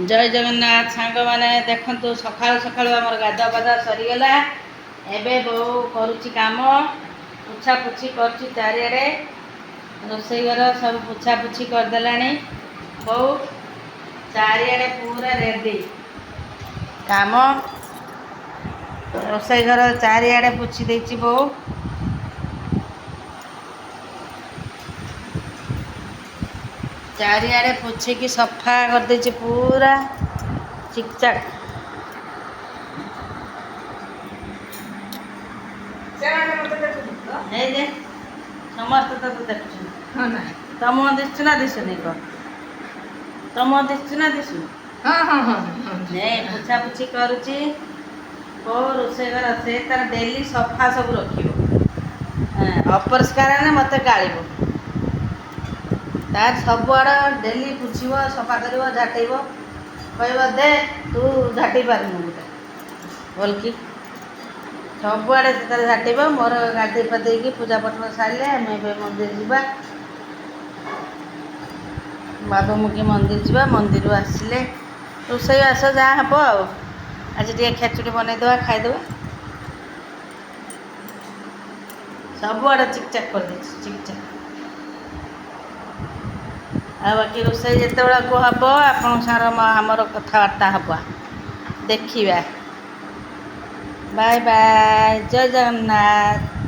जय जगन्नाथ सांग मैंने देखु सका सका आम गाधुआ पाधुआ सरीगला एवं बो करुच्ची कम पोछा पोछी कर चारिड़े रोसई घर सब पोछा पोछी करदेला बो चारिड़े पूरा रेडी काम रोसई घर चारिड़े पोछी देती बो चारिड़े पोछिकी सफा कर देछि पूरा चिकचाक समस्त तो देख तुम दिशु ना दिशुनी कह तुम दिशु ना दिशु पोछा पोछी करुच्ची को रोसई घर से तार डेली सफा सब रख अपरिष्कार मत गाड़ तार सबुआड़ डेली पोछब सफा कर झाटेब कह दे तू झाटी पारूँ गोटे बोलकी सबुआड़े से झाटेब मोर गाधे पाधे पूजा पत्र सारे आम मंदिर जा बाबूमुखी मंदिर जा मंदिर आसिले रोसईबास जहाँ हम आज खेचुड़ी बनईदे खाईदे सबुआड़े चिकचाक कर चिकचाक आ बाकी रोसई जिते को हम आपण सार आमर कथबार्ता हवा देखा बाय बाय जय जगन्नाथ।